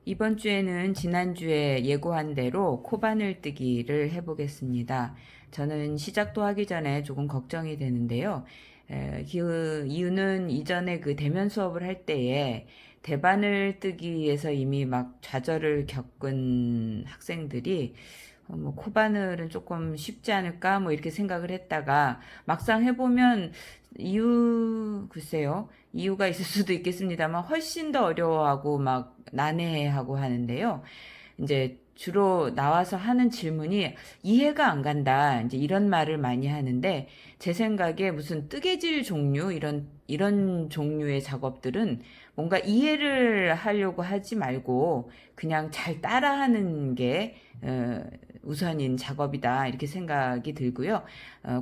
이번 주에는 지난주에 예고한 대로 코바늘뜨기를 해보겠습니다. 저는 시작도 하기 전에 조금 걱정이 되는데요. 그 이유는 이전에 그 대면 수업을 할 때에 대바늘뜨기에서 이미 막 좌절을 겪은 학생들이 뭐 코바늘은 조금 쉽지 않을까 뭐 이렇게 생각을 했다가 막상 해보면 글쎄요. 이유가 있을 수도 있겠습니다만 훨씬 더 어려워하고 막 난해하고 하는데요. 이제 주로 나와서 하는 질문이 이해가 안 간다. 이제 이런 말을 많이 하는데 제 생각에 무슨 뜨개질 종류 이런 종류의 작업들은 뭔가 이해를 하려고 하지 말고 그냥 잘 따라하는 게 우선인 작업이다 이렇게 생각이 들고요.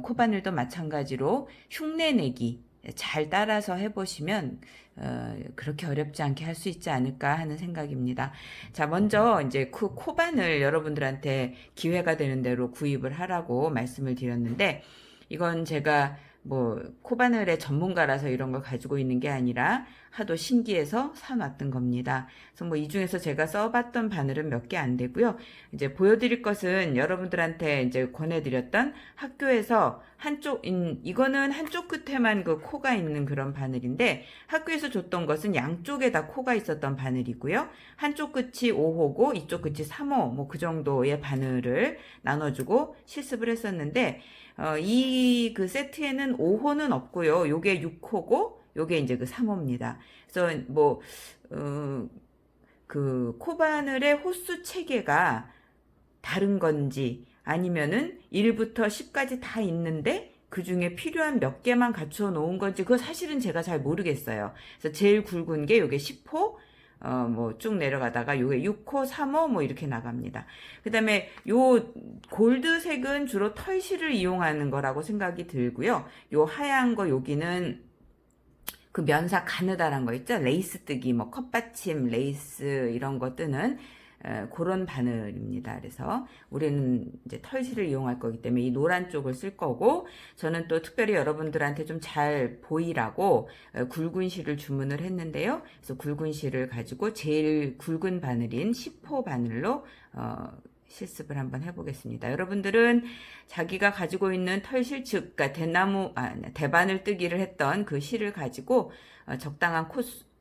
코바늘도 마찬가지로 흉내내기 잘 따라서 해보시면 그렇게 어렵지 않게 할 수 있지 않을까 하는 생각입니다. 자, 먼저 이제 그 코바늘 여러분들한테 기회가 되는 대로 구입을 하라고 말씀을 드렸는데 이건 제가 뭐 코바늘의 전문가라서 이런 걸 가지고 있는 게 아니라 하도 신기해서 사놨던 겁니다. 그래서 뭐 이 중에서 제가 써봤던 바늘은 몇 개 안 되고요. 이제 보여드릴 것은 여러분들한테 이제 권해드렸던 학교에서 이거는 한쪽 끝에만 그 코가 있는 그런 바늘인데 학교에서 줬던 것은 양쪽에 다 코가 있었던 바늘이고요. 한쪽 끝이 5호고 이쪽 끝이 3호 뭐 그 정도의 바늘을 나눠주고 실습을 했었는데 이 그 세트에는 5호는 없고요. 요게 6호고 요게 이제 그 3호입니다. 그래서 뭐 그 코바늘의 호수 체계가 다른 건지 아니면은 1부터 10까지 다 있는데 그 중에 필요한 몇 개만 갖춰 놓은 건지 그거 사실은 제가 잘 모르겠어요. 그래서 제일 굵은 게 요게 10호 뭐 쭉 내려가다가 요게 6호, 3호 뭐 이렇게 나갑니다. 그 다음에 요 골드색은 주로 털실을 이용하는 거라고 생각이 들고요. 요 하얀 거 여기는 그 면사 가느다란 거 있죠? 레이스 뜨기, 뭐 컵받침, 레이스 이런 거 뜨는 그런 바늘입니다. 그래서 우리는 이제 털실을 이용할 거기 때문에 이 노란 쪽을 쓸 거고 저는 또 특별히 여러분들한테 좀 잘 보이라고 굵은 실을 주문을 했는데요. 그래서 굵은 실을 가지고 제일 굵은 바늘인 10호 바늘로 실습을 한번 해보겠습니다. 여러분들은 자기가 가지고 있는 털실 즉 대바늘 뜨기를 했던 그 실을 가지고 적당한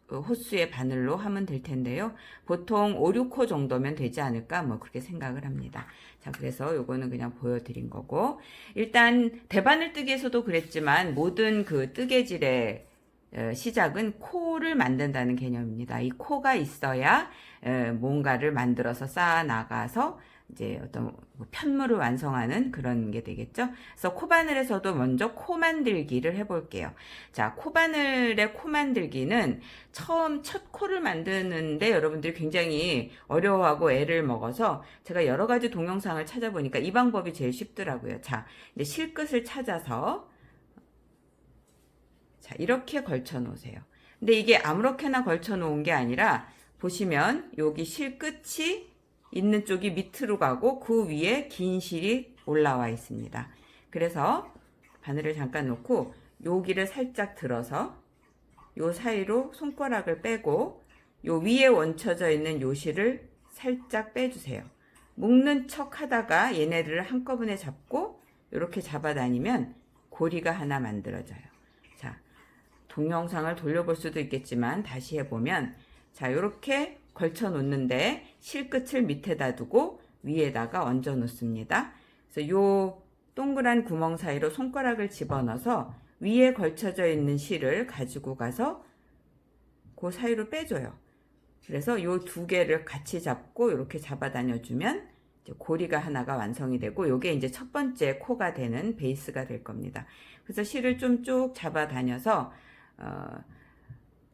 호수의 바늘로 하면 될 텐데요. 보통 5, 6호 정도면 되지 않을까 뭐 그렇게 생각을 합니다. 자, 그래서 요거는 그냥 보여드린 거고 일단 대바늘 뜨기에서도 그랬지만 모든 그 뜨개질의 시작은 코를 만든다는 개념입니다. 이 코가 있어야 뭔가를 만들어서 쌓아 나가서 이제 어떤 편물을 완성하는 그런 게 되겠죠. 그래서 코바늘에서도 먼저 코 만들기를 해볼게요. 자, 코바늘의 코 만들기는 처음 첫 코를 만드는데 여러분들이 굉장히 어려워하고 애를 먹어서 제가 여러 가지 동영상을 찾아보니까 이 방법이 제일 쉽더라고요. 자, 이제 실끝을 찾아서 자, 이렇게 걸쳐 놓으세요. 근데 이게 아무렇게나 걸쳐 놓은 게 아니라 보시면 여기 실끝이 있는 쪽이 밑으로 가고 그 위에 긴 실이 올라와 있습니다. 그래서 바늘을 잠깐 놓고 여기를 살짝 들어서 요 사이로 손가락을 빼고 요 위에 얹혀져 있는 요 실을 살짝 빼주세요. 묶는 척 하다가 얘네들을 한꺼번에 잡고 이렇게 잡아다니면 고리가 하나 만들어져요. 자, 동영상을 돌려볼 수도 있겠지만 다시 해보면 자, 요렇게 걸쳐 놓는데 실끝을 밑에다 두고 위에다가 얹어 놓습니다. 그래서 요 동그란 구멍 사이로 손가락을 집어넣어서 위에 걸쳐져 있는 실을 가지고 가서 그 사이로 빼줘요. 그래서 요 두 개를 같이 잡고 이렇게 잡아다녀 주면 고리가 하나가 완성이 되고 요게 이제 첫 번째 코가 되는 베이스가 될 겁니다. 그래서 실을 좀 쭉 잡아다녀서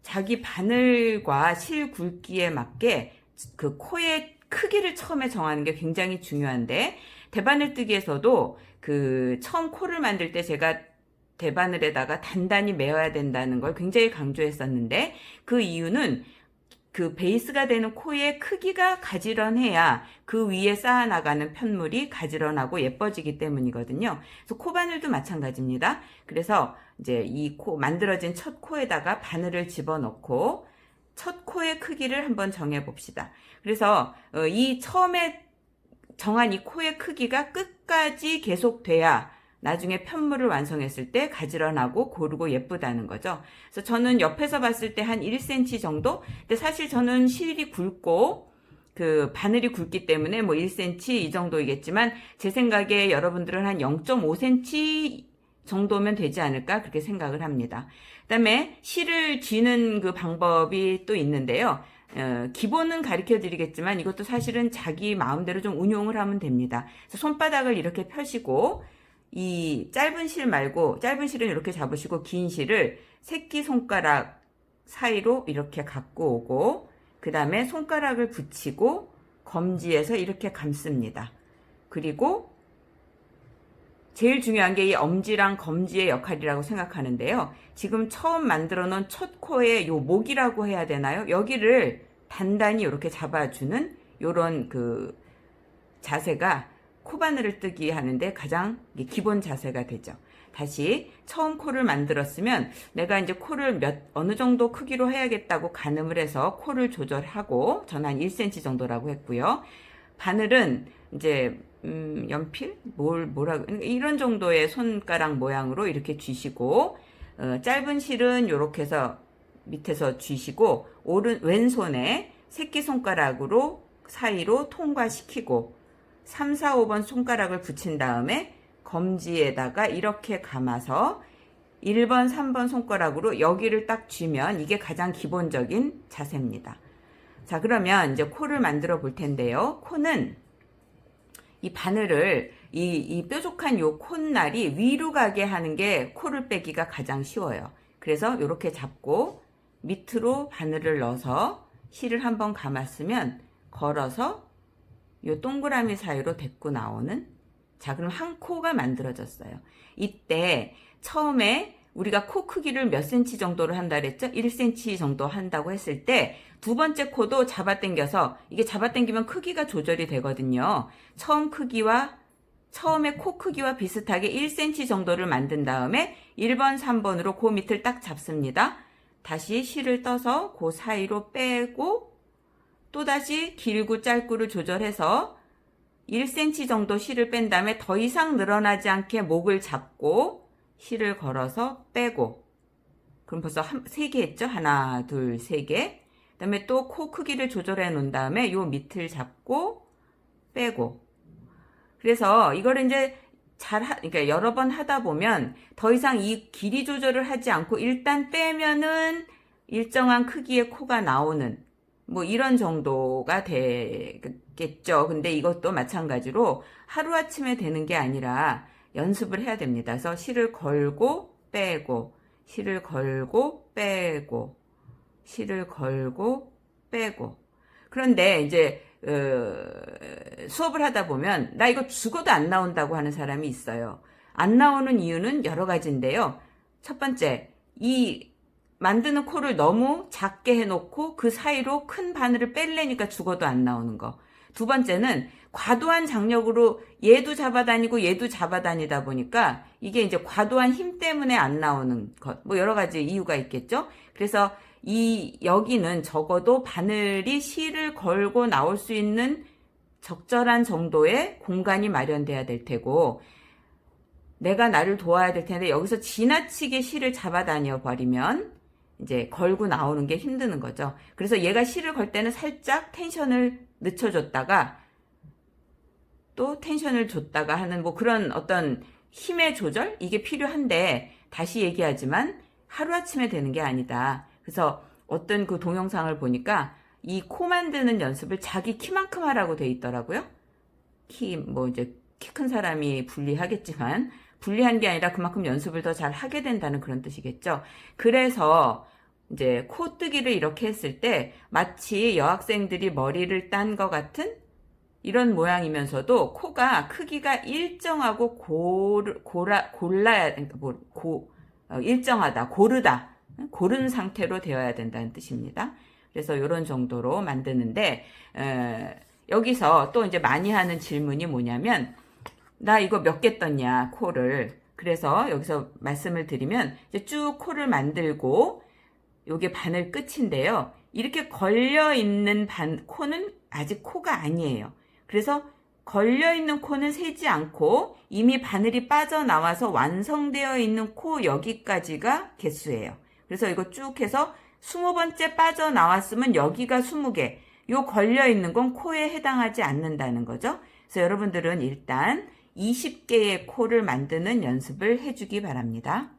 자기 바늘과 실 굵기에 맞게 그 코의 크기를 처음에 정하는 게 굉장히 중요한데 대바늘뜨기에서도 그 처음 코를 만들 때 제가 대바늘에다가 단단히 메어야 된다는 걸 굉장히 강조했었는데 그 이유는 그 베이스가 되는 코의 크기가 가지런해야 그 위에 쌓아나가는 편물이 가지런하고 예뻐지기 때문이거든요. 그래서 코바늘도 마찬가지입니다. 그래서 이제 이 만들어진 첫 코에다가 바늘을 집어넣고 첫 코의 크기를 한번 정해 봅시다. 그래서 이 처음에 정한 이 코의 크기가 끝까지 계속돼야 나중에 편물을 완성했을 때 가지런하고 고르고 예쁘다는 거죠. 그래서 저는 옆에서 봤을 때 한 1cm 정도? 근데 사실 저는 실이 굵고 그 바늘이 굵기 때문에 뭐 1cm 이 정도이겠지만 제 생각에 여러분들은 한 0.5cm 정도면 되지 않을까 그렇게 생각을 합니다. 그다음에 실을 쥐는 그 방법이 또 있는데요. 기본은 가르쳐 드리겠지만 이것도 사실은 자기 마음대로 좀 운용을 하면 됩니다. 그래서 손바닥을 이렇게 펴시고 이 짧은 실 말고 짧은 실은 이렇게 잡으시고 긴 실을 새끼손가락 사이로 이렇게 갖고 오고 그 다음에 손가락을 붙이고 검지에서 이렇게 감습니다. 그리고 제일 중요한 게 이 엄지랑 검지의 역할이라고 생각하는데요. 지금 처음 만들어 놓은 첫 코의 요 목이라고 해야 되나요? 여기를 단단히 이렇게 잡아주는 요런 그 자세가 코바늘을 뜨기 하는데 가장 기본 자세가 되죠. 다시 처음 코를 만들었으면 내가 이제 코를 어느 정도 크기로 해야겠다고 가늠을 해서 코를 조절하고 저는 한 1cm 정도라고 했고요. 바늘은 이제 연필 뭐라고 이런 정도의 손가락 모양으로 이렇게 쥐시고 짧은 실은 이렇게 해서 밑에서 쥐시고 왼손에 새끼손가락으로 사이로 통과시키고 3, 4, 5번 손가락을 붙인 다음에 검지에다가 이렇게 감아서 1번, 3번 손가락으로 여기를 딱 쥐면 이게 가장 기본적인 자세입니다. 자, 그러면 이제 코를 만들어 볼 텐데요. 코는 이 바늘을 이 뾰족한 요 콧날이 위로 가게 하는 게 코를 빼기가 가장 쉬워요. 그래서 이렇게 잡고 밑으로 바늘을 넣어서 실을 한번 감았으면 걸어서 요 동그라미 사이로 데리고 나오는 자 그럼 한 코가 만들어졌어요. 이때 처음에 우리가 코 크기를 몇 cm 정도를 한다 그랬죠? 1cm 정도 한다고 했을 때 두 번째 코도 잡아당겨서 이게 잡아당기면 크기가 조절이 되거든요. 처음에 코 크기와 비슷하게 1cm 정도를 만든 다음에 1번, 3번으로 그 밑을 딱 잡습니다. 다시 실을 떠서 그 사이로 빼고 또다시 길고 짧고를 조절해서 1cm 정도 실을 뺀 다음에 더 이상 늘어나지 않게 목을 잡고 실을 걸어서 빼고 그럼 벌써 3개 했죠? 하나, 둘, 3개. 그 다음에 또 코 크기를 조절해 놓은 다음에 요 밑을 잡고 빼고 그래서 이거를 이제 그러니까 여러 번 하다 보면 더 이상 이 길이 조절을 하지 않고 일단 빼면은 일정한 크기의 코가 나오는 뭐 이런 정도가 되겠죠. 근데 이것도 마찬가지로 하루아침에 되는 게 아니라 연습을 해야 됩니다. 그래서 실을 걸고 빼고 실을 걸고 빼고 실을 걸고 빼고 그런데 이제 수업을 하다 보면 나 이거 죽어도 안 나온다고 하는 사람이 있어요. 안 나오는 이유는 여러 가지인데요. 첫 번째, 이 만드는 코를 너무 작게 해놓고 그 사이로 큰 바늘을 뺄래니까 죽어도 안 나오는 거. 두 번째는 과도한 장력으로 얘도 잡아다니고 얘도 잡아다니다 보니까 이게 이제 과도한 힘 때문에 안 나오는 것. 뭐 여러 가지 이유가 있겠죠. 그래서 여기는 적어도 바늘이 실을 걸고 나올 수 있는 적절한 정도의 공간이 마련돼야 될 테고 내가 나를 도와야 될 텐데 여기서 지나치게 실을 잡아다녀 버리면 이제 걸고 나오는 게 힘드는 거죠. 그래서 얘가 실을 걸 때는 살짝 텐션을 늦춰줬다가 또 텐션을 줬다가 하는 뭐 그런 어떤 힘의 조절 이게 필요한데 다시 얘기하지만 하루아침에 되는 게 아니다. 그래서 어떤 그 동영상을 보니까 이 코 만드는 연습을 자기 키만큼 하라고 돼 있더라고요. 뭐 이제 키 큰 사람이 불리하겠지만 불리한 게 아니라 그만큼 연습을 더 잘 하게 된다는 그런 뜻이겠죠. 그래서 이제 코뜨기를 이렇게 했을 때 마치 여학생들이 머리를 딴 것 같은 이런 모양이면서도 코가 크기가 일정하고 일정하다, 고른 상태로 되어야 된다는 뜻입니다. 그래서 이런 정도로 만드는데 여기서 또 이제 많이 하는 질문이 뭐냐면 나 이거 몇 개 떴냐 코를. 그래서 여기서 말씀을 드리면 이제 쭉 코를 만들고 요게 바늘 끝인데요. 이렇게 걸려있는 코는 아직 코가 아니에요. 그래서 걸려있는 코는 세지 않고 이미 바늘이 빠져나와서 완성되어 있는 코 여기까지가 개수예요. 그래서 이거 쭉 해서 20번째 빠져나왔으면 여기가 20개. 요 걸려있는 건 코에 해당하지 않는다는 거죠. 그래서 여러분들은 일단 20개의 코를 만드는 연습을 해주기 바랍니다.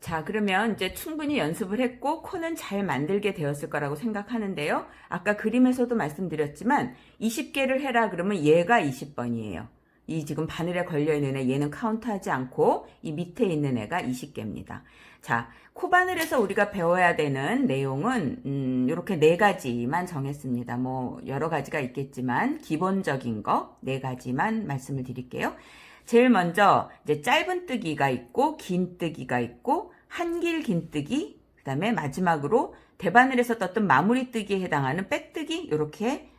자, 그러면 이제 충분히 연습을 했고 코는 잘 만들게 되었을 거라고 생각하는데요. 아까 그림에서도 말씀드렸지만 20개를 해라 그러면 얘가 20번이에요. 이 지금 바늘에 걸려있는 애 얘는 카운트하지 않고 이 밑에 있는 애가 20개입니다. 자, 코바늘에서 우리가 배워야 되는 내용은 이렇게 4가지만 정했습니다. 뭐 여러 가지가 있겠지만 기본적인 거 4가지만 말씀을 드릴게요. 제일 먼저 이제 짧은 뜨기가 있고 긴 뜨기가 있고 한길 긴뜨기, 그 다음에 마지막으로 대바늘에서 떴던 마무리 뜨기에 해당하는 백뜨기 이렇게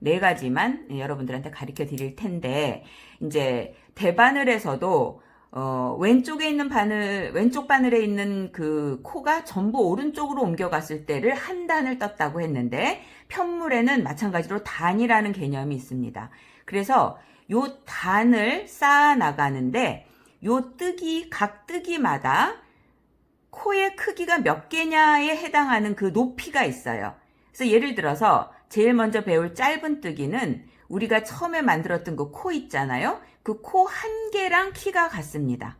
4가지만 여러분들한테 가르쳐 드릴 텐데 이제 대바늘에서도 왼쪽에 있는 왼쪽 바늘에 있는 그 코가 전부 오른쪽으로 옮겨갔을 때를 한 단을 떴다고 했는데 편물에는 마찬가지로 단이라는 개념이 있습니다. 그래서 요 단을 쌓아 나가는데 요 각 뜨기마다 코의 크기가 몇 개냐에 해당하는 그 높이가 있어요. 그래서 예를 들어서 제일 먼저 배울 짧은 뜨기는 우리가 처음에 만들었던 그 코 있잖아요. 그 코 한 개랑 키가 같습니다.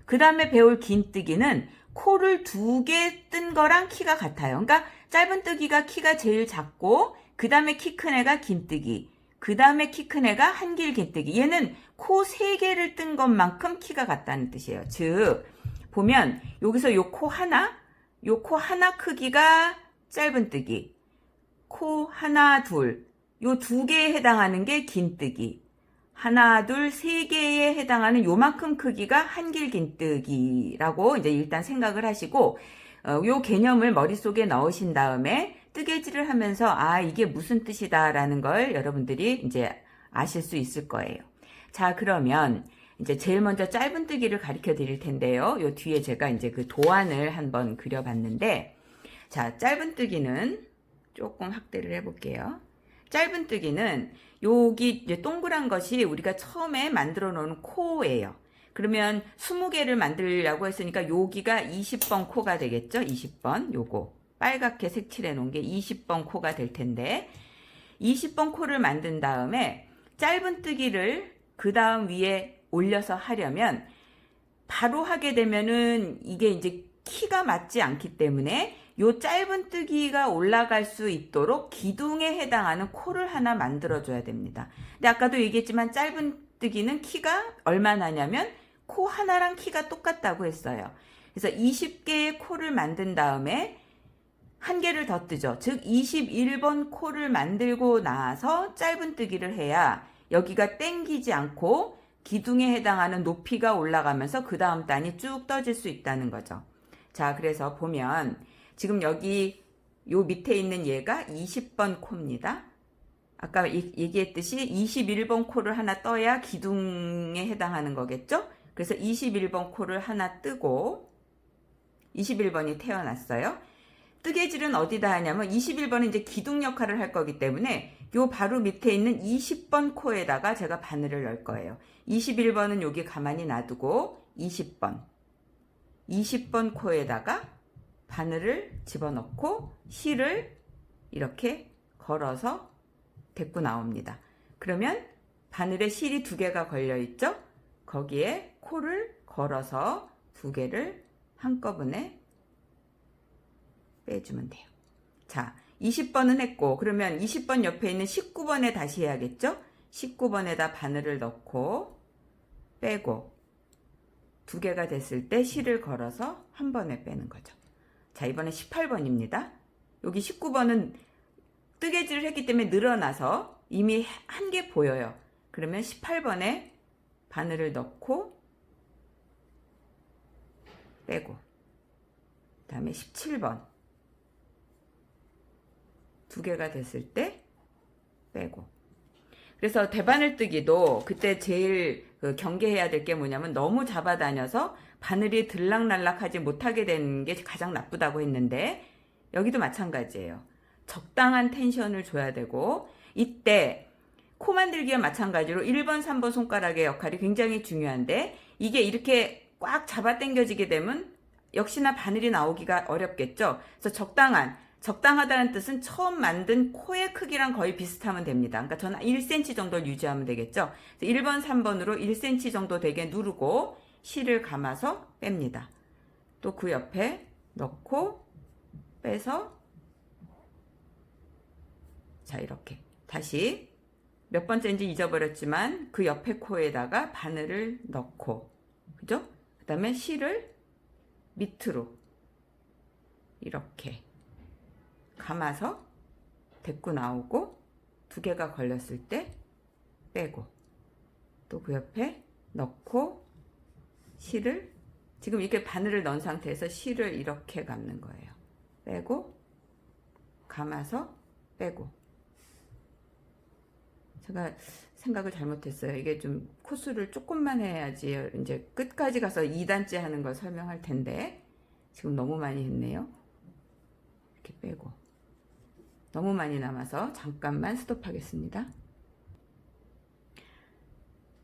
그 다음에 배울 긴 뜨기는 코를 2개 뜬 거랑 키가 같아요. 그러니까 짧은 뜨기가 키가 제일 작고 그 다음에 키 큰 애가 긴 뜨기. 그 다음에 키 큰 애가 한길 긴뜨기. 얘는 코 3개를 뜬 것만큼 키가 같다는 뜻이에요. 즉 보면 여기서 요 코 하나 크기가 짧은 뜨기, 코 하나 둘, 요 2개에 해당하는 게 긴뜨기, 하나 둘 3개에 해당하는 요만큼 크기가 한길 긴뜨기라고 이제 일단 생각을 하시고 요 개념을 머릿속에 넣으신 다음에 뜨개질을 하면서 아 이게 무슨 뜻이다 라는 걸 여러분들이 이제 아실 수 있을 거예요. 자, 그러면 이제 제일 먼저 짧은 뜨기를 가르쳐 드릴 텐데요. 요 뒤에 제가 이제 그 도안을 한번 그려봤는데 자, 짧은 뜨기는 조금 확대를 해볼게요. 짧은 뜨기는 여기 이제 동그란 것이 우리가 처음에 만들어 놓은 코예요. 그러면 20개를 만들려고 했으니까 여기가 20번 코가 되겠죠? 20번 요거 빨갛게 색칠해 놓은 게 20번 코가 될 텐데 20번 코를 만든 다음에 짧은 뜨기를 그 다음 위에 올려서 하려면 바로 하게 되면은 이게 이제 키가 맞지 않기 때문에 요 짧은 뜨기가 올라갈 수 있도록 기둥에 해당하는 코를 하나 만들어 줘야 됩니다. 근데 아까도 얘기했지만 짧은 뜨기는 키가 얼마나냐면 코 하나랑 키가 똑같다고 했어요. 그래서 20개의 코를 만든 다음에 한 개를 더 뜨죠. 즉 21번 코를 만들고 나서 짧은 뜨기를 해야 여기가 땡기지 않고 기둥에 해당하는 높이가 올라가면서 그 다음 단이 쭉 떠질 수 있다는 거죠. 자, 그래서 보면 지금 여기 요 밑에 있는 얘가 20번 코입니다. 아까 얘기했듯이 21번 코를 하나 떠야 기둥에 해당하는 거겠죠? 그래서 21번 코를 하나 뜨고 21번이 태어났어요. 뜨개질은 어디다 하냐면 21번은 이제 기둥 역할을 할 거기 때문에 요 바로 밑에 있는 20번 코에다가 제가 바늘을 넣을 거예요. 21번은 여기 가만히 놔두고 20번 코에다가 바늘을 집어넣고 실을 이렇게 걸어서 데리고 나옵니다. 그러면 바늘에 실이 2개가 걸려 있죠? 거기에 코를 걸어서 2개를 한꺼번에 빼주면 돼요. 자, 20번은 했고 그러면 20번 옆에 있는 19번에 다시 해야겠죠? 19번에다 바늘을 넣고 빼고 2개가 됐을 때 실을 걸어서 한 번에 빼는 거죠. 자, 이번에 18번입니다. 여기 19번은 뜨개질을 했기 때문에 늘어나서 이미 한 개 보여요. 그러면 18번에 바늘을 넣고 빼고 그 다음에 17번 2개가 됐을 때 빼고. 그래서 대바늘 뜨기도 그때 제일 경계해야 될 게 뭐냐면 너무 잡아다녀서 바늘이 들락날락하지 못하게 되는 게 가장 나쁘다고 했는데 여기도 마찬가지예요. 적당한 텐션을 줘야 되고 이때 코 만들기와 마찬가지로 1번, 3번 손가락의 역할이 굉장히 중요한데 이게 이렇게 꽉 잡아 당겨지게 되면 역시나 바늘이 나오기가 어렵겠죠. 그래서 적당하다는 뜻은 처음 만든 코의 크기랑 거의 비슷하면 됩니다. 그러니까 저는 1cm 정도를 유지하면 되겠죠. 1번, 3번으로 1cm 정도 되게 누르고 실을 감아서 뺍니다. 또 그 옆에 넣고 빼서 자 이렇게 다시 몇 번째인지 잊어버렸지만 그 옆에 코에다가 바늘을 넣고 그죠? 그 다음에 실을 밑으로 이렇게 감아서 데리고 나오고 두 개가 걸렸을 때 빼고 또 그 옆에 넣고 실을 지금 이렇게 바늘을 넣은 상태에서 실을 이렇게 감는 거예요. 빼고 감아서 빼고 제가 생각을 잘못했어요. 이게 좀 코스를 조금만 해야지 이제 끝까지 가서 2단째 하는 걸 설명할 텐데 지금 너무 많이 했네요. 이렇게 빼고 너무 많이 남아서 잠깐만 스톱하겠습니다.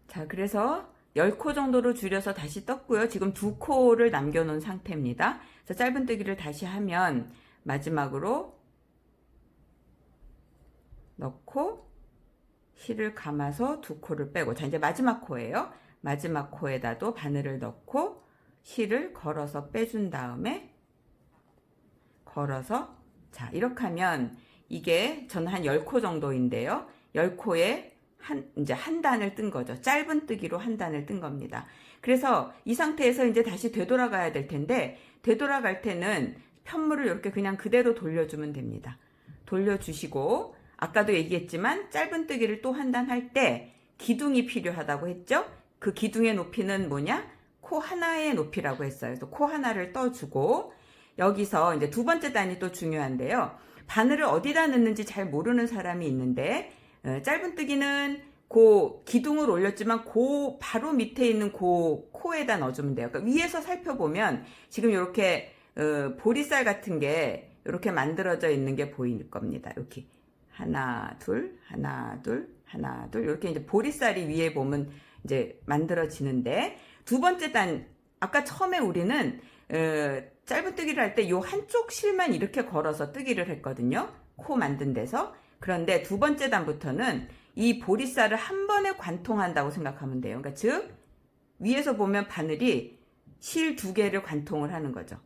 자, 그래서 10코 정도로 줄여서 다시 떴고요. 지금 2코를 남겨놓은 상태입니다. 그래서 짧은뜨기를 다시 하면 마지막으로 넣고 실을 감아서 2코를 빼고 자 이제 마지막 코예요. 마지막 코에다도 바늘을 넣고 실을 걸어서 빼준 다음에 걸어서 자 이렇게 하면 이게 저는 한 10코 정도인데요. 10코에 이제 한 단을 뜬 거죠. 짧은뜨기로 한 단을 뜬 겁니다. 그래서 이 상태에서 이제 다시 되돌아가야 될 텐데 되돌아갈 때는 편물을 이렇게 그냥 그대로 돌려주면 됩니다. 돌려주시고 아까도 얘기했지만 짧은뜨기를 또 한 단 할 때 기둥이 필요하다고 했죠. 그 기둥의 높이는 뭐냐? 코 하나의 높이라고 했어요. 그래서 코 하나를 떠주고 여기서 이제 두 번째 단이 또 중요한데요. 바늘을 어디다 넣는지 잘 모르는 사람이 있는데 짧은뜨기는 그 기둥을 올렸지만 그 바로 밑에 있는 그 코에다 넣어주면 돼요. 그러니까 위에서 살펴보면 지금 이렇게 보리쌀 같은 게 이렇게 만들어져 있는 게 보일 겁니다. 이렇게 하나 둘 하나 둘 하나 둘 이렇게 이제 보리쌀이 위에 보면 이제 만들어지는데 두 번째 단 아까 처음에 우리는 짧은뜨기를 할 때 요 한쪽 실만 이렇게 걸어서 뜨기를 했거든요. 코 만든 데서. 그런데 두 번째 단부터는 이 보리쌀을 한 번에 관통한다고 생각하면 돼요. 그러니까 즉 위에서 보면 바늘이 실 2개를 관통을 하는 거죠.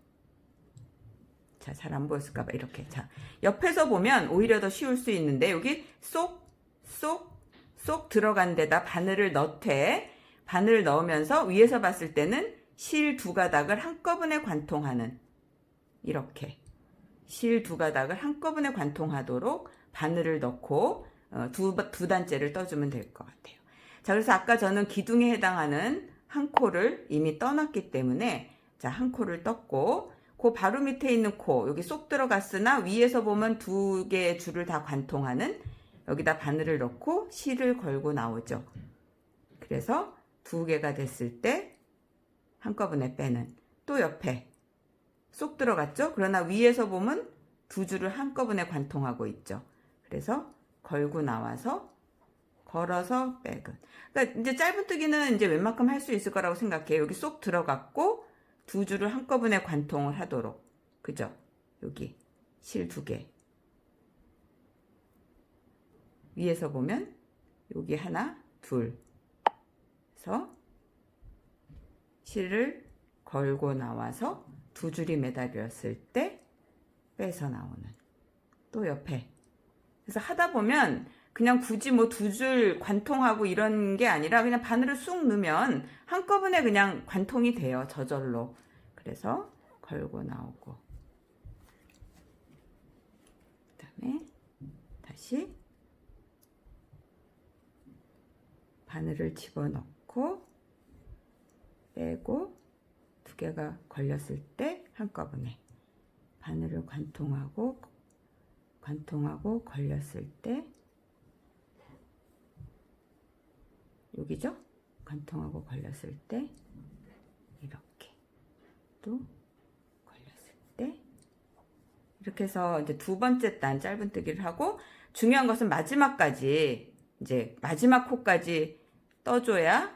자, 잘 안 보였을까봐 이렇게. 자, 옆에서 보면 오히려 더 쉬울 수 있는데 여기 쏙 들어간 데다 바늘을 넣되 바늘을 넣으면서 위에서 봤을 때는 실 2가닥을 한꺼번에 관통하는 이렇게 실 2가닥을 한꺼번에 관통하도록 바늘을 넣고 두 단째를 떠주면 될 것 같아요. 자, 그래서 아까 저는 기둥에 해당하는 한 코를 이미 떠놨기 때문에 자, 한 코를 떴고 그 바로 밑에 있는 코 여기 쏙 들어갔으나 위에서 보면 2개의 줄을 다 관통하는 여기다 바늘을 넣고 실을 걸고 나오죠. 그래서 2개가 됐을 때 한꺼번에 빼는 또 옆에 쏙 들어갔죠. 그러나 위에서 보면 2줄을 한꺼번에 관통하고 있죠. 그래서 걸고 나와서 걸어서 빼근. 그러니까 이제 짧은뜨기는 이제 웬만큼 할 수 있을 거라고 생각해요. 여기 쏙 들어갔고 2줄을 한꺼번에 관통을 하도록. 그죠? 여기 실 2개. 위에서 보면 여기 하나, 둘. 그래서 실을 걸고 나와서 2줄이 매달렸을 때 빼서 나오는. 또 옆에. 그래서 하다 보면 그냥 굳이 뭐 2줄 관통하고 이런 게 아니라 그냥 바늘을 쑥 넣으면 한꺼번에 그냥 관통이 돼요. 저절로. 그래서 걸고 나오고 그 다음에 다시 바늘을 집어넣고 빼고 2개가 걸렸을 때 한꺼번에 바늘을 관통하고 걸렸을 때 여기죠? 관통하고 걸렸을 때 이렇게 또 걸렸을 때 이렇게 해서 이제 두 번째 단 짧은뜨기를 하고, 중요한 것은 마지막까지, 이제 마지막 코까지 떠줘야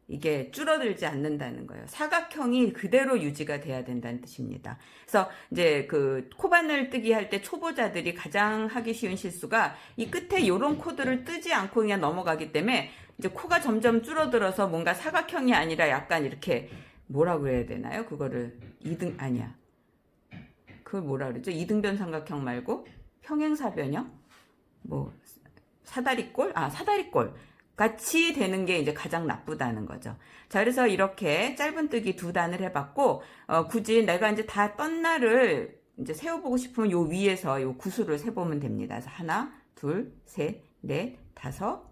이게 줄어들지 않는다는 거예요. 사각형이 그대로 유지가 돼야 된다는 뜻입니다. 그래서 이제 그 코바늘 뜨기 할 때 초보자들이 가장 하기 쉬운 실수가 이 끝에 요런 코드를 뜨지 않고 그냥 넘어가기 때문에 이제 코가 점점 줄어들어서 뭔가 사각형이 아니라 약간 이렇게 뭐라 그래야 되나요? 그거를 아니야. 그걸 뭐라 그러죠? 이등변 삼각형 말고 평행사변형? 뭐 사다리꼴? 사다리꼴 같이 되는 게 이제 가장 나쁘다는 거죠. 자, 그래서 이렇게 짧은뜨기 두 단을 해봤고, 굳이 내가 이제 다 떤 날을 이제 세어보고 싶으면 요 위에서 요 구수를 세보면 됩니다. 그래서 하나, 둘, 셋, 넷, 다섯,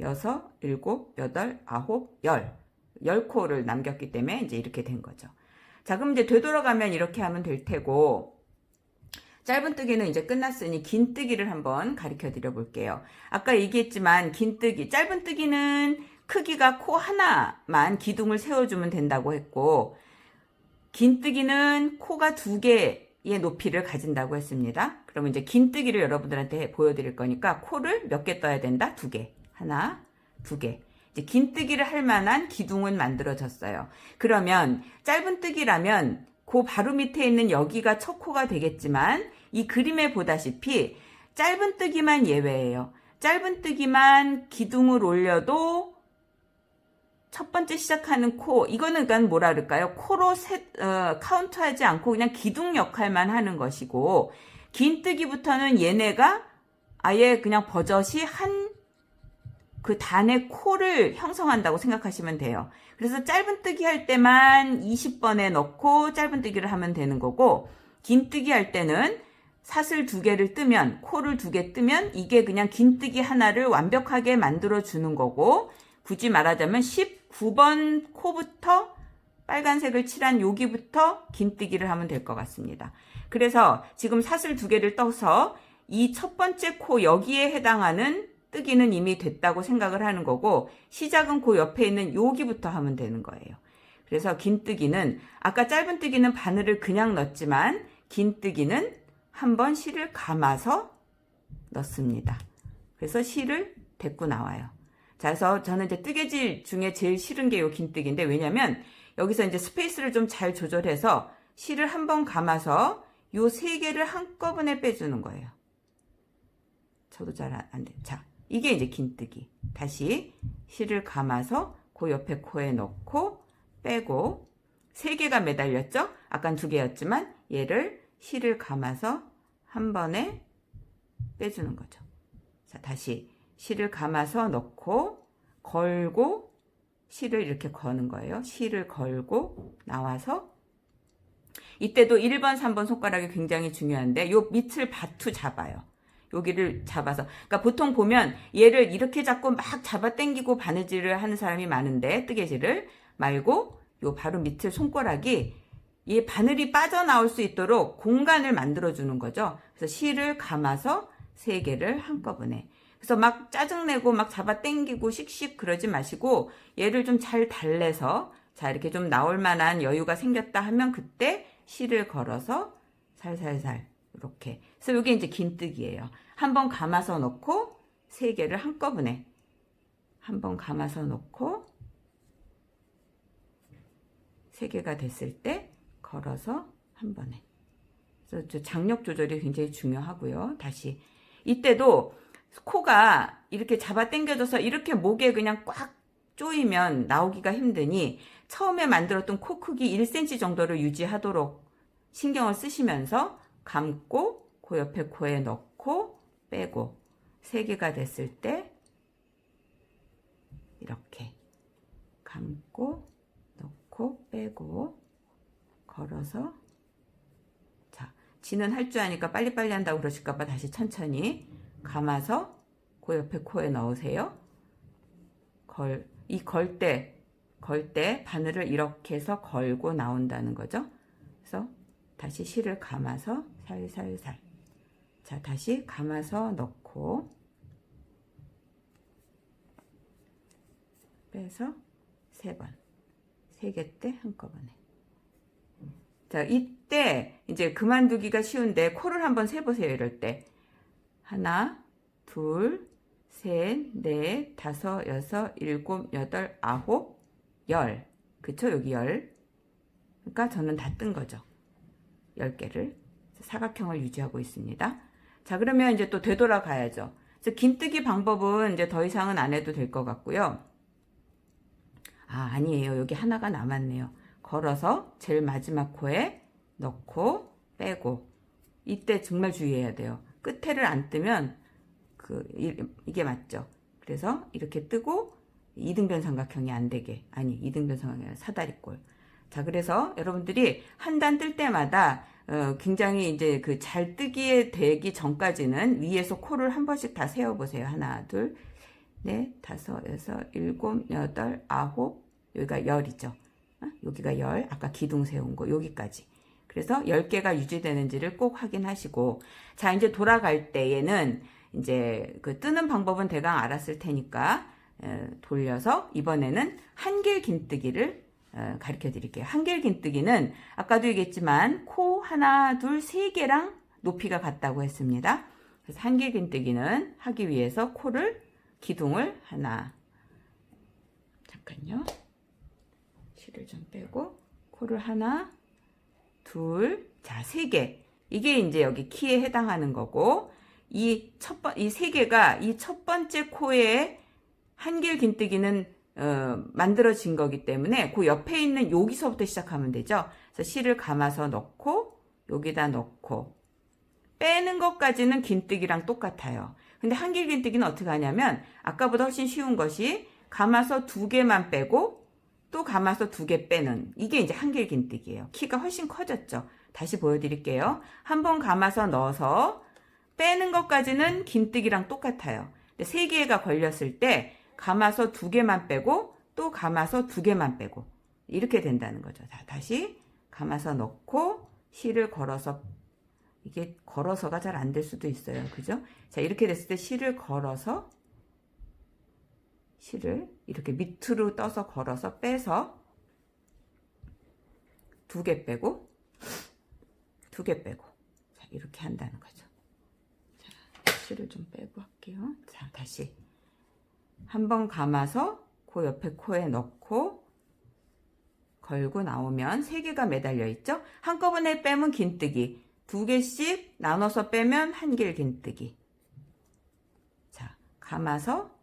여섯, 일곱, 여덟, 아홉, 열. 10코를 남겼기 때문에 이제 이렇게 된 거죠. 자, 그럼 이제 되돌아가면 이렇게 하면 될 테고, 짧은뜨기는 이제 끝났으니 긴뜨기를 한번 가르쳐 드려 볼게요. 아까 얘기했지만 긴뜨기, 짧은뜨기는 크기가 코 하나만 기둥을 세워주면 된다고 했고, 긴뜨기는 코가 두 개의 높이를 가진다고 했습니다. 그러면 이제 긴뜨기를 여러분들한테 보여드릴 거니까 코를 몇 개 떠야 된다? 두 개. 하나, 두 개. 이제 긴뜨기를 할 만한 기둥은 만들어졌어요. 그러면 짧은뜨기라면 그 바로 밑에 있는 여기가 첫 코가 되겠지만 이 그림에 보다시피 짧은뜨기만 예외예요. 짧은뜨기만 기둥을 올려도 첫 번째 시작하는 코, 이거는 그러니까 뭐라 그럴까요? 코로 카운트하지 않고 그냥 기둥 역할만 하는 것이고, 긴뜨기부터는 얘네가 아예 그냥 버젓이 그 단의 코를 형성한다고 생각하시면 돼요. 그래서 짧은뜨기 할 때만 20번에 넣고 짧은뜨기를 하면 되는 거고, 긴뜨기 할 때는 사슬 두 개를 뜨면, 코를 두 개 뜨면 이게 그냥 긴뜨기 하나를 완벽하게 만들어 주는 거고, 굳이 말하자면 19번 코부터 빨간색을 칠한 여기부터 긴뜨기를 하면 될 것 같습니다. 그래서 지금 사슬 두 개를 떠서 이 첫 번째 코 여기에 해당하는 뜨기는 이미 됐다고 생각을 하는 거고, 시작은 그 옆에 있는 여기부터 하면 되는 거예요. 그래서 긴뜨기는, 아까 짧은뜨기는 바늘을 그냥 넣었지만 긴뜨기는 한번 실을 감아서 넣습니다. 그래서 실을 데리고 나와요. 자, 그래서 저는 이제 뜨개질 중에 제일 싫은 게 요 긴뜨기인데, 왜냐면 여기서 이제 스페이스를 좀 잘 조절해서 실을 한번 감아서 요 세 개를 한꺼번에 빼주는 거예요. 저도 잘 안 돼. 자, 이게 이제 긴뜨기. 다시 실을 감아서 그 옆에 코에 넣고 빼고, 세 개가 매달렸죠? 아깐 두 개였지만 얘를 실을 감아서 한 번에 빼주는 거죠. 자, 다시 실을 감아서 넣고 걸고 실을 이렇게 거는 거예요. 실을 걸고 나와서, 이때도 1번, 3번 손가락이 굉장히 중요한데 요 밑을 바투 잡아요. 여기를 잡아서, 그러니까 보통 보면 얘를 이렇게 잡고 막 잡아 당기고 바느질을 하는 사람이 많은데, 뜨개질을 말고 요 바로 밑을 손가락이 이 바늘이 빠져나올 수 있도록 공간을 만들어 주는 거죠. 그래서 실을 감아서 세 개를 한꺼번에. 그래서 막 짜증내고 막 잡아 당기고 씩씩 그러지 마시고, 얘를 좀 잘 달래서, 자, 이렇게 좀 나올 만한 여유가 생겼다 하면 그때 실을 걸어서 살살살 이렇게. 그래서 이게 이제 긴뜨기예요. 한번 감아서 넣고 세 개를 한꺼번에, 한번 감아서 넣고 세 개가 됐을 때 걸어서 한 번에. 그래서 장력 조절이 굉장히 중요하고요. 다시 이때도 코가 이렇게 잡아 당겨져서 이렇게 목에 그냥 꽉 조이면 나오기가 힘드니 처음에 만들었던 코 크기 1cm 정도를 유지하도록 신경을 쓰시면서 감고 그 옆에 코에 넣고 빼고, 세 개가 됐을 때 이렇게 감고 넣고 빼고 걸어서. 자, 지는 할 줄 아니까 빨리빨리 한다고 그러실까봐 다시 천천히 감아서 그 옆에 코에 넣으세요. 걸 때 바늘을 이렇게 해서 걸고 나온다는 거죠. 그래서 다시 실을 감아서 살살살. 자, 다시 감아서 넣고 빼서 세 3개 때 한꺼번에. 자, 이때 이제 그만두기가 쉬운데 코를 한번 세보세요. 이럴 때 하나, 둘, 셋, 넷, 다섯, 여섯, 일곱, 여덟, 아홉, 열. 그쵸? 여기 열. 그러니까 저는 다 뜬 거죠. 10개를. 사각형을 유지하고 있습니다. 자, 그러면 이제 또 되돌아가야죠. 그래서 긴뜨기 방법은 이제 더 이상은 안 해도 될 것 같고요. 아니에요. 여기 하나가 남았네요. 걸어서 제일 마지막 코에 넣고 빼고. 이때 정말 주의해야 돼요. 끝에를 안 뜨면 이게 맞죠. 그래서 이렇게 뜨고 이등변 삼각형이 안 되게. 아니, 이등변 삼각형이 아니라 사다리꼴. 자, 그래서 여러분들이 한 단 뜰 때마다 굉장히 이제 그 잘 뜨기에 되기 전까지는 위에서 코를 한 번씩 다 세어보세요. 하나, 둘, 넷, 다섯, 여섯, 일곱, 여덟, 아홉, 여기가 열이죠. 여기가 열, 아까 기둥 세운 거 여기까지. 그래서 10개가 유지되는지를 꼭 확인하시고, 자, 이제 돌아갈 때에는 이제 그 뜨는 방법은 대강 알았을 테니까 돌려서 이번에는 한길 긴뜨기를 가르쳐 드릴게요. 한길 긴뜨기는 아까도 얘기했지만 코 하나, 둘, 3개랑 높이가 같다고 했습니다. 그래서 한길 긴뜨기는 하기 위해서 코를 기둥을 하나, 잠깐요. 실을 좀 빼고 코를 하나, 둘, 자, 3개. 이게 이제 여기 키에 해당하는 거고, 이 3개가 이 첫 번째 코에 한길 긴뜨기는 만들어진 거기 때문에 그 옆에 있는 여기서부터 시작하면 되죠. 그래서 실을 감아서 넣고 여기다 넣고 빼는 것까지는 긴뜨기랑 똑같아요. 근데 한길 긴뜨기는 어떻게 하냐면 아까보다 훨씬 쉬운 것이 감아서 2개만 빼고 또 감아서 2개 빼는, 이게 이제 한길 긴뜨기예요. 키가 훨씬 커졌죠. 다시 보여드릴게요. 한번 감아서 넣어서 빼는 것까지는 긴뜨기랑 똑같아요. 근데 3개가 걸렸을 때 감아서 2개만 빼고 또 감아서 2개만 빼고 이렇게 된다는 거죠. 자, 다시 감아서 넣고 실을 걸어서, 이게 걸어서가 잘 안 될 수도 있어요. 그죠? 자, 이렇게 됐을 때 실을 걸어서, 실을 이렇게 밑으로 떠서 걸어서 빼서 2개 빼고 2개 빼고, 자, 이렇게 한다는 거죠. 자, 실을 좀 빼고 할게요. 자, 다시 한번 감아서 그 옆에 코에 넣고 걸고 나오면 3개가 매달려 있죠. 한꺼번에 빼면 긴뜨기, 2개씩 나눠서 빼면 한길 긴뜨기. 자, 감아서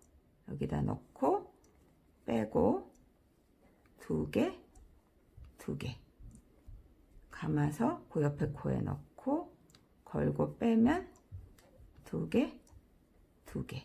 여기다 넣고 빼고 2개, 2개. 감아서 그 옆에 코에 넣고 걸고 빼면 2개, 2개.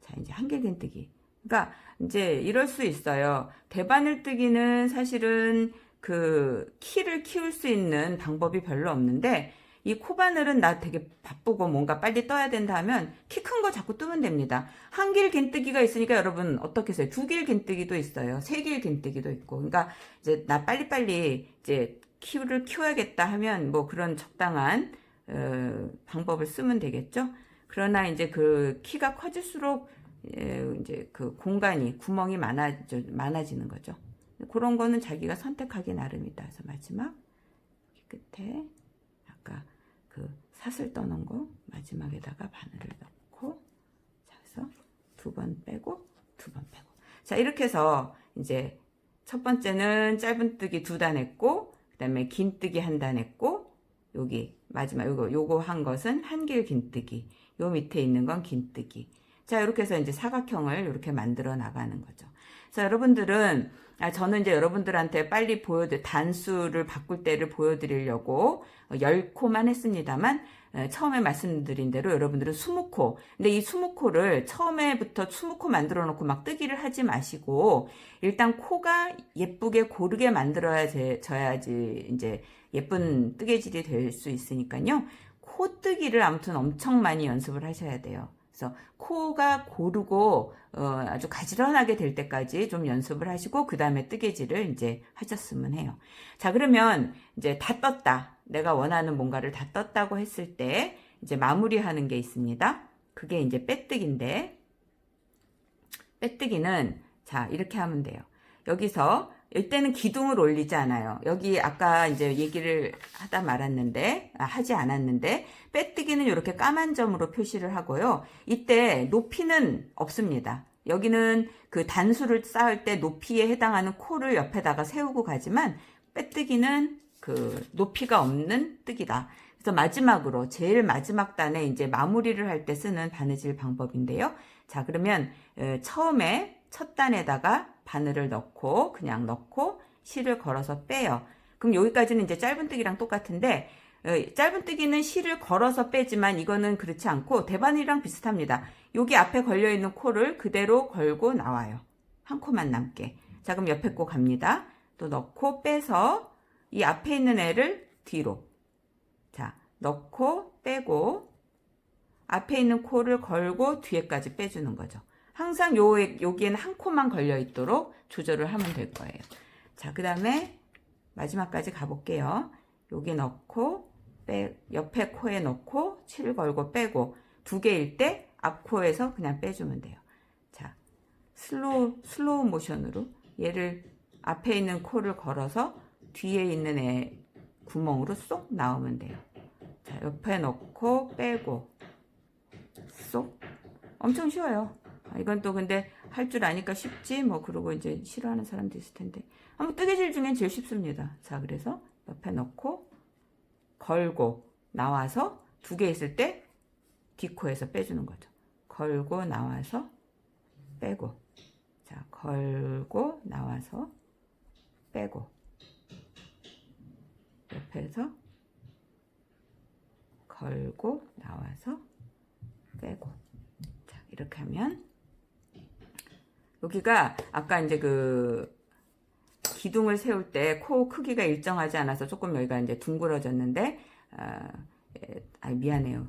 자, 이제 한길 긴뜨기. 그러니까 이제 이럴 수 있어요. 대바늘 뜨기는 사실은 그 키를 키울 수 있는 방법이 별로 없는데, 이 코바늘은 나 되게 바쁘고 뭔가 빨리 떠야 된다 하면 키 큰 거 자꾸 뜨면 됩니다. 한길 긴뜨기가 있으니까 여러분 어떻게 해서요? 2길 긴뜨기도 있어요. 3길 긴뜨기도 있고. 그러니까 이제 나 빨리빨리 이제 키를 키워야겠다 하면 뭐 그런 적당한 방법을 쓰면 되겠죠. 그러나 이제 그 키가 커질수록 이제 그 공간이, 구멍이 많아지는 거죠. 그런 거는 자기가 선택하기 나름이다. 그래서 마지막 끝에 아까 그 사슬 떠놓은 거 마지막에다가 바늘을 넣고, 자, 그래서 2번 빼고 2번 빼고. 자, 이렇게 해서 이제 첫 번째는 짧은뜨기 2단 했고, 그 다음에 긴뜨기 1단 했고, 여기 마지막 요거 한 것은 한길 긴뜨기, 요 밑에 있는 건 긴뜨기. 자, 이렇게 해서 이제 사각형을 이렇게 만들어 나가는 거죠. 자, 여러분들은, 저는 이제 여러분들한테 빨리 단수를 바꿀 때를 보여드리려고 10코만 했습니다만, 처음에 말씀드린 대로 여러분들은 20코. 근데 이 20코를 처음에부터 20코 만들어 놓고 막 뜨기를 하지 마시고, 일단 코가 예쁘게 고르게 만들어져야지 이제 예쁜 뜨개질이 될 수 있으니까요. 코 뜨기를 아무튼 엄청 많이 연습을 하셔야 돼요. 그래서 코가 고르고 아주 가지런하게 될 때까지 좀 연습을 하시고 그 다음에 뜨개질을 이제 하셨으면 해요. 자, 그러면 이제 다 떴다. 내가 원하는 뭔가를 다 떴다고 했을 때 이제 마무리하는 게 있습니다. 그게 이제 빼뜨기인데, 빼뜨기는 자, 이렇게 하면 돼요. 여기서 이때는 기둥을 올리지 않아요. 여기 아까 이제 얘기를 하지 않았는데, 빼뜨기는 이렇게 까만 점으로 표시를 하고요. 이때 높이는 없습니다. 여기는 그 단수를 쌓을 때 높이에 해당하는 코를 옆에다가 세우고 가지만, 빼뜨기는 그 높이가 없는 뜨기다. 그래서 마지막으로, 제일 마지막 단에 이제 마무리를 할 때 쓰는 바느질 방법인데요. 자, 그러면 처음에 첫 단에다가 바늘을 넣고 그냥 넣고 실을 걸어서 빼요. 그럼 여기까지는 이제 짧은뜨기랑 똑같은데, 짧은뜨기는 실을 걸어서 빼지만 이거는 그렇지 않고 대바느질이랑 비슷합니다. 여기 앞에 걸려있는 코를 그대로 걸고 나와요. 한 코만 남게. 자, 그럼 옆에 코 갑니다. 또 넣고 빼서 이 앞에 있는 애를 뒤로. 자, 넣고 빼고 앞에 있는 코를 걸고 뒤에까지 빼주는 거죠. 항상 여기에는 한 코만 걸려 있도록 조절을 하면 될 거예요. 자, 그 다음에 마지막까지 가볼게요. 여기 넣고 옆에 코에 넣고 칠 걸고 빼고, 두 개일 때 앞코에서 그냥 빼주면 돼요. 자, 슬로우 모션으로 얘를 앞에 있는 코를 걸어서 뒤에 있는 애 구멍으로 쏙 나오면 돼요. 자, 옆에 넣고 빼고 쏙. 엄청 쉬워요. 이건 또 근데 할 줄 아니까 쉽지 뭐, 그러고 이제 싫어하는 사람도 있을 텐데, 한번 뜨개질 중엔 제일 쉽습니다. 자, 그래서 옆에 넣고 걸고 나와서 두 개 있을 때 뒷코에서 빼주는 거죠. 걸고 나와서 빼고, 자, 걸고 나와서 빼고, 옆에서 걸고 나와서 빼고. 자, 이렇게 하면 여기가 아까 이제 그 기둥을 세울 때 코 크기가 일정하지 않아서 조금 여기가 이제 둥그러졌는데, 미안해요.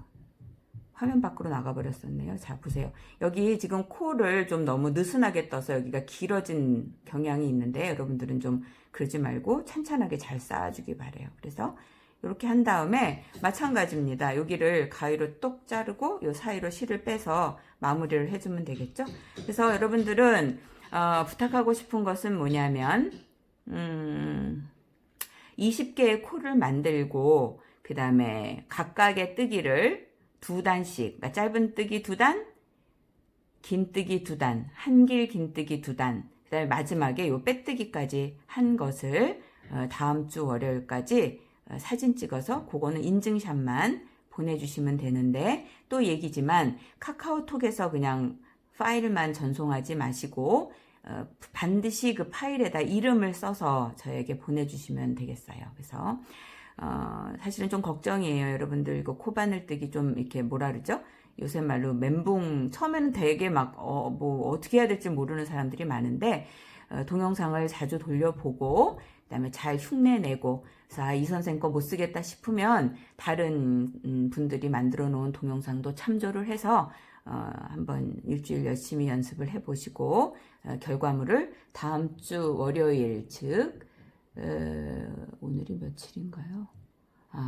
화면 밖으로 나가버렸었네요. 자, 보세요. 여기 지금 코를 좀 너무 느슨하게 떠서 여기가 길어진 경향이 있는데, 여러분들은 좀 그러지 말고 찬찬하게 잘 쌓아주기 바래요. 그래서 이렇게 한 다음에 마찬가지입니다. 여기를 가위로 똑 자르고 요 사이로 실을 빼서 마무리를 해주면 되겠죠. 그래서 여러분들은 부탁하고 싶은 것은 뭐냐면 20개의 코를 만들고, 그 다음에 각각의 뜨기를 두 단씩, 그러니까 짧은 뜨기 두 단, 긴 뜨기 두 단, 한길 긴 뜨기 두 단, 그 다음에 마지막에 요 빼뜨기까지 한 것을 다음 주 월요일까지 사진 찍어서, 그거는 인증샷만 보내주시면 되는데, 또 얘기지만 카카오톡에서 그냥 파일만 전송하지 마시고 반드시 그 파일에다 이름을 써서 저에게 보내주시면 되겠어요. 그래서 사실은 좀 걱정이에요. 여러분들 이거 코바늘뜨기 좀 이렇게 뭐라 그러죠? 요새 말로 멘붕, 처음에는 되게 막 뭐 어떻게 해야 될지 모르는 사람들이 많은데, 동영상을 자주 돌려보고 그다음에 잘 흉내내고, 그래서 이 선생 거 못 쓰겠다 싶으면 다른 분들이 만들어 놓은 동영상도 참조를 해서 한번 일주일 열심히 연습을 해보시고, 결과물을 다음 주 월요일, 즉 오늘이 며칠인가요?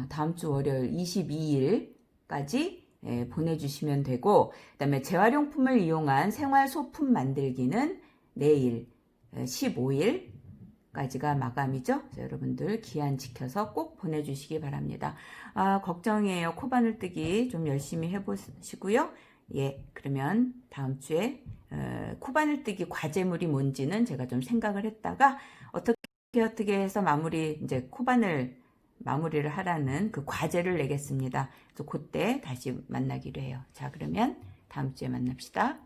다음 주 월요일 22일까지 보내주시면 되고, 그 다음에 재활용품을 이용한 생활 소품 만들기는 내일 15일까지가 마감이죠. 여러분들 기한 지켜서 꼭 보내주시기 바랍니다. 걱정이에요. 코바늘뜨기 좀 열심히 해보시고요. 예, 그러면 다음 주에 코바늘뜨기 과제물이 뭔지는 제가 좀 생각을 했다가 어떻게 해서 이제 코바늘 마무리를 하라는 그 과제를 내겠습니다. 그래서 그때 다시 만나기로 해요. 자, 그러면 다음 주에 만납시다.